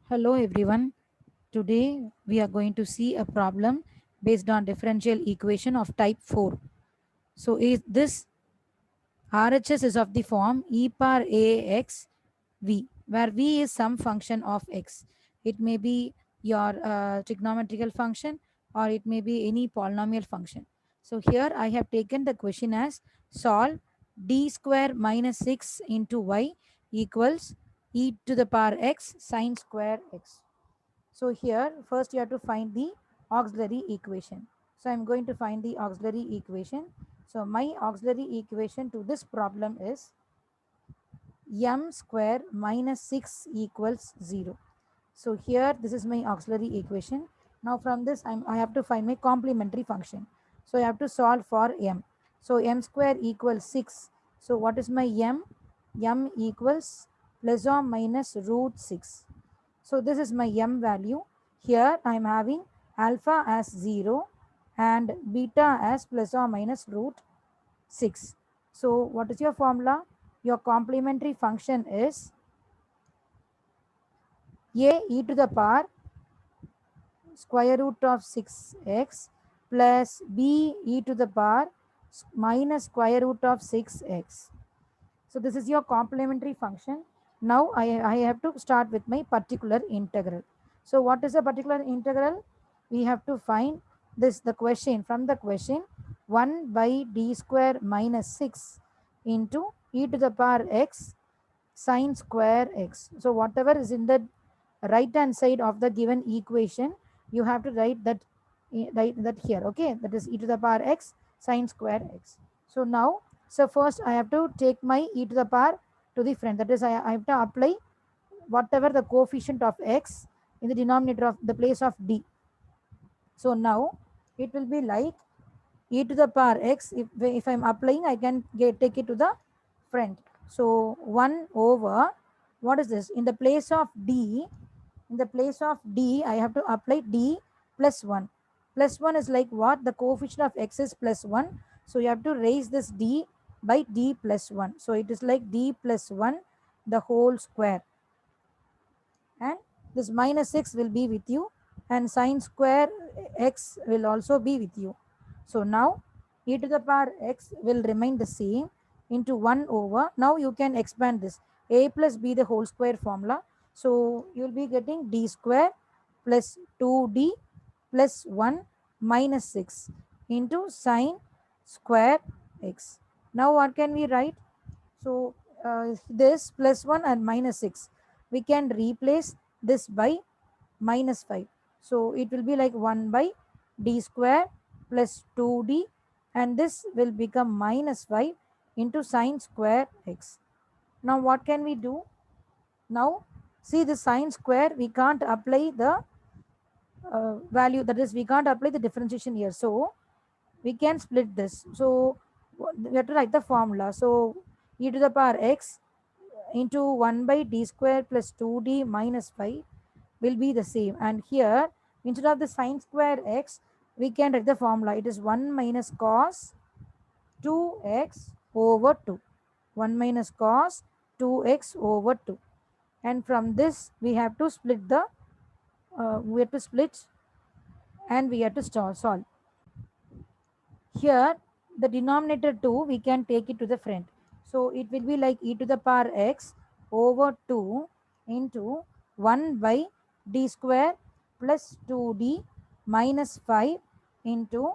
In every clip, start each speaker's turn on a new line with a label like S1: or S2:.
S1: Hello everyone. Today we are going to see a problem based on differential equation of type 4. So is this RHS is of the form e power ax v, where v is some function of x. It may be your trigonometrical function or it may be any polynomial function. So here I have taken the question as solve d square minus 6 into y equals e to the power x sine square x. So here first you have to find the auxiliary equation. So I'm going to find the auxiliary equation. So my auxiliary equation to this problem is m square minus 6 equals 0. So here this is my auxiliary equation. Now from this I have to find my complementary function. So I have to solve for m. So m square equals 6. So what is my m? M equals plus or minus root 6. So this is my m value. Here I am having alpha as 0 and beta as plus or minus root 6. So what is your formula? Your complementary function is a e to the power square root of 6x plus b e to the power minus square root of 6x. So this is your complementary function. Now I have to start with my particular integral. So what is a particular integral? We have to find this the question from the question 1 by d square minus 6 into e to the power x sine square x. So whatever is in the right hand side of the given equation, you have to write that here. Okay, that is e to the power x sine square x. So now, so first I have to take my e to the power to the front. That is, I have to apply whatever the coefficient of x in the denominator of the place of d. So now it will be like e to the power x. If I'm applying, I can take it to the front. So 1 over, what is this? In the place of d, I have to apply d plus 1. Plus 1 is like what? The coefficient of x is plus 1. So you have to raise this d by d plus 1. So it is like d plus 1 the whole square. And this minus 6 will be with you and sine square x will also be with you. So now e to the power x will remain the same into 1 over. Now you can expand this a plus b the whole square formula. So you will be getting d square plus 2d plus 1 minus 6 into sine square x. Now what can we write? So this plus 1 and minus 6, we can replace this by minus 5. So it will be like 1 by d square plus 2d and this will become minus 5 into sine square x. Now what can we do? Now see the sine square, we can't apply the value, that is we can't apply the differentiation here. So we can split this. So we have to write the formula. So e to the power x into 1 by d square plus 2d minus 5 will be the same. And here, instead of the sine square x, we can write the formula. It is 1 minus cos 2x over 2. 1 minus cos 2x over 2. And from this, we have to split and we have to solve. Here, the denominator 2, we can take it to the front. So it will be like e to the power x over 2 into 1 by d square plus 2d minus 5 into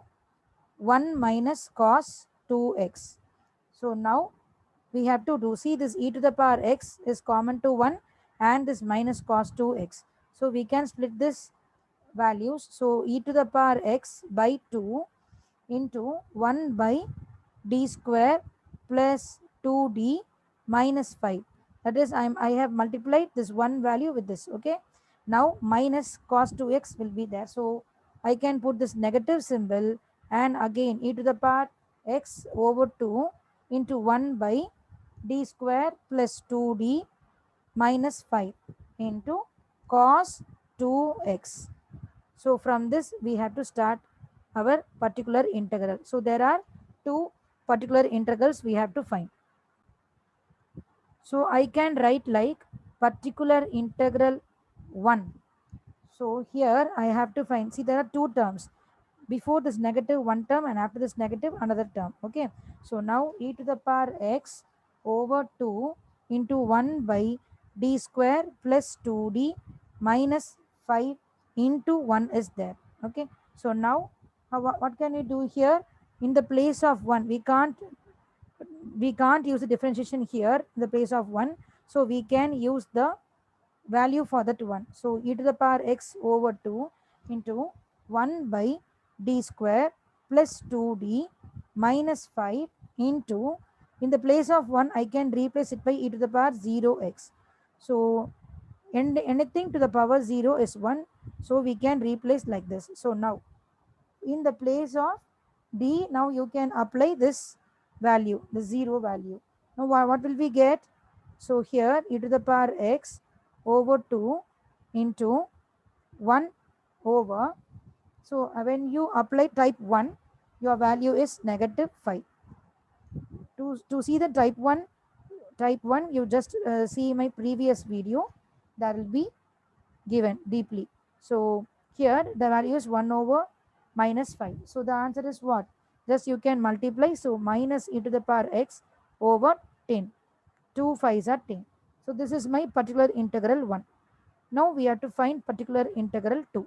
S1: 1 minus cos 2x. So now we have to do, see this e to the power x is common to 1 and this minus cos 2x. So we can split this values. So e to the power x by 2 into 1 by d square plus 2d minus 5. That is, I have multiplied this one value with this. Okay. Now minus cos 2x will be there. So I can put this negative symbol and again e to the power x over 2 into 1 by d square plus 2d minus 5 into cos 2x. So from this we have to start our particular integral. So there are two particular integrals we have to find. So I can write like particular integral 1. So here I have to find, see there are two terms. Before this negative one term and after this negative another term. Okay. So now e to the power x over 2 into 1 by d square plus 2d minus 5 into 1 is there. Okay. So now what can we do here? In the place of 1, we can't use the differentiation here in the place of 1. So we can use the value for that one. So e to the power x over 2 into 1 by d square plus 2d minus 5 into, in the place of 1 I can replace it by e to the power 0x. So anything to the power 0 is 1. So we can replace like this. So now in the place of d, now you can apply this value, the 0 value. Now what will we get? So here e to the power x over 2 into 1 over, so when you apply type 1, your value is negative 5. To see the type 1 you just see my previous video, that will be given deeply. So here the value is 1 over minus 5. So the answer is what? Just you can multiply. So minus e to the power x over 10. 2 5s are 10. So this is my particular integral 1. Now we have to find particular integral 2.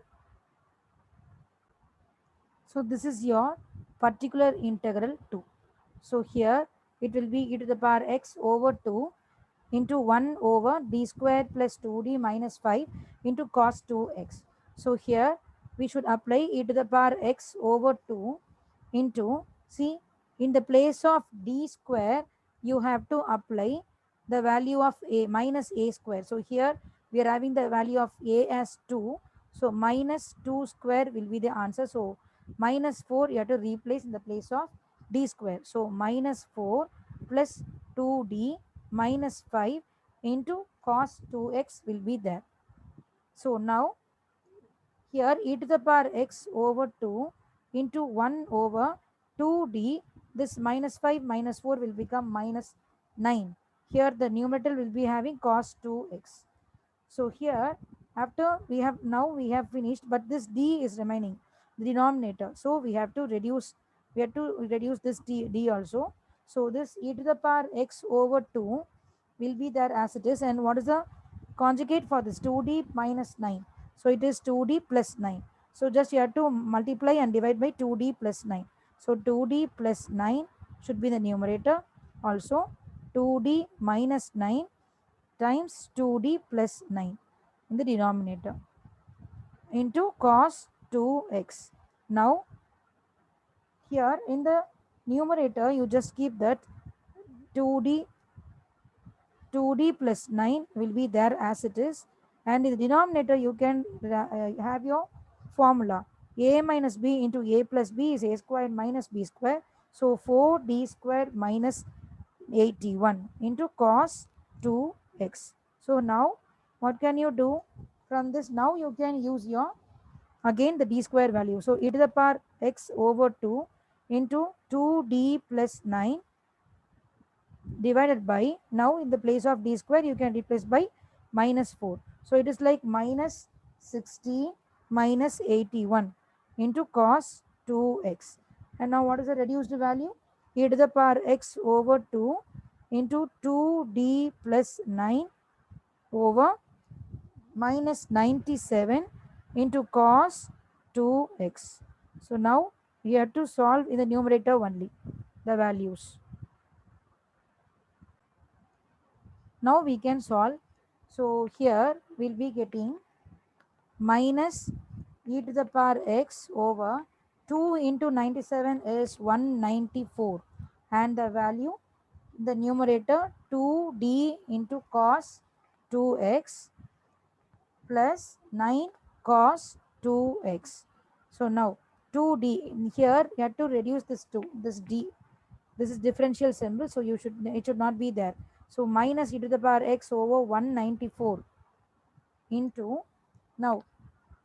S1: So this is your particular integral 2. So here it will be e to the power x over 2 into 1 over d square plus 2d minus 5 into cos 2x. So here we should apply e to the power x over 2 into, see, in the place of d square you have to apply the value of a minus a square. So here we are having the value of a as 2. So minus 2 square will be the answer. So minus 4 you have to replace in the place of d square. So minus 4 plus 2d minus 5 into cos 2x will be there. So now here e to the power x over 2 into 1 over 2d, this minus 5 minus 4 will become minus 9. Here the numerator will be having cos 2x. So here after we have finished, but this d is remaining, the denominator. So we have to reduce this d also. So this e to the power x over 2 will be there as it is. And what is the conjugate for this? 2d minus 9. So it is 2d plus 9. So just you have to multiply and divide by 2d plus 9. So 2d plus 9 should be the numerator. Also 2d minus 9 times 2d plus 9 in the denominator into cos 2x. Now here in the numerator you just keep that 2d 2d plus 9 will be there as it is, and in the denominator you can have your formula. A minus b into a plus b is a squared minus b square. So 4d squared minus 81 into cos 2x. So now what can you do from this? Now you can use your again the d square value. So e to the power x over 2 into 2d plus 9 divided by, now in the place of d square you can replace by minus 4. So it is like minus 60 minus 81 into cos 2x. And now what is the reduced value? E to the power x over 2 into 2d plus 9 over minus 97 into cos 2x. So now we have to solve in the numerator only the values. Now we can solve. So here we'll be getting minus e to the power x over 2 into 97 is 194, and the value, the numerator 2d into cos 2x plus 9 cos 2x. So now 2d, here you have to reduce this to this d. This is differential symbol, so it should not be there. So minus e to the power x over 194 into, now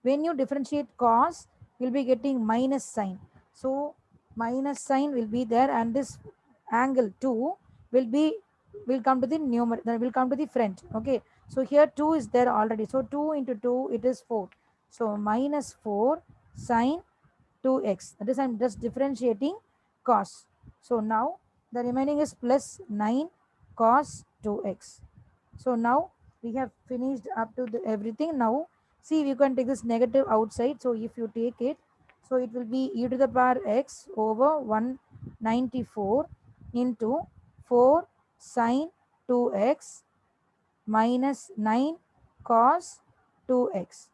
S1: when you differentiate cos, you'll be getting minus sign. So minus sign will be there, and this angle 2 will come to the numerator, will come to the front. Okay. So here 2 is there already. So 2 into 2, it is 4. So minus 4 sine 2x. That is, I'm just differentiating cos. So now the remaining is plus 9 cos 2x. So now we have finished up to the everything. Now see, you can take this negative outside. So if you take it, so it will be e to the power x over 194 into 4 sine 2x minus 9 cos 2x.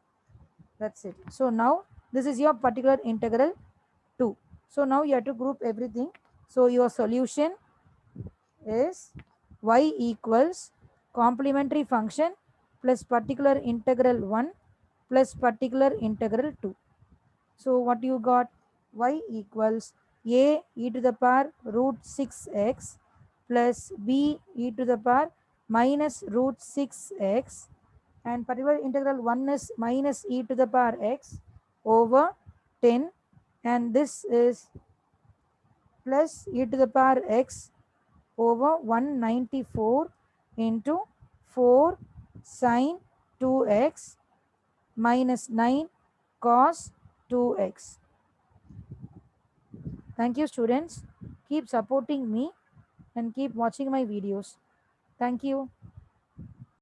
S1: That's it. So now this is your particular integral 2. So now you have to group everything. So your solution is y equals complementary function plus particular integral 1 plus particular integral 2. So what you got? Y equals a e to the power root 6x plus b e to the power minus root 6x, and particular integral 1 is minus e to the power x over 10, and this is plus e to the power x over 194 into 4 sine 2x minus 9 cos 2x. Thank you, students. Keep supporting me and keep watching my videos. Thank you.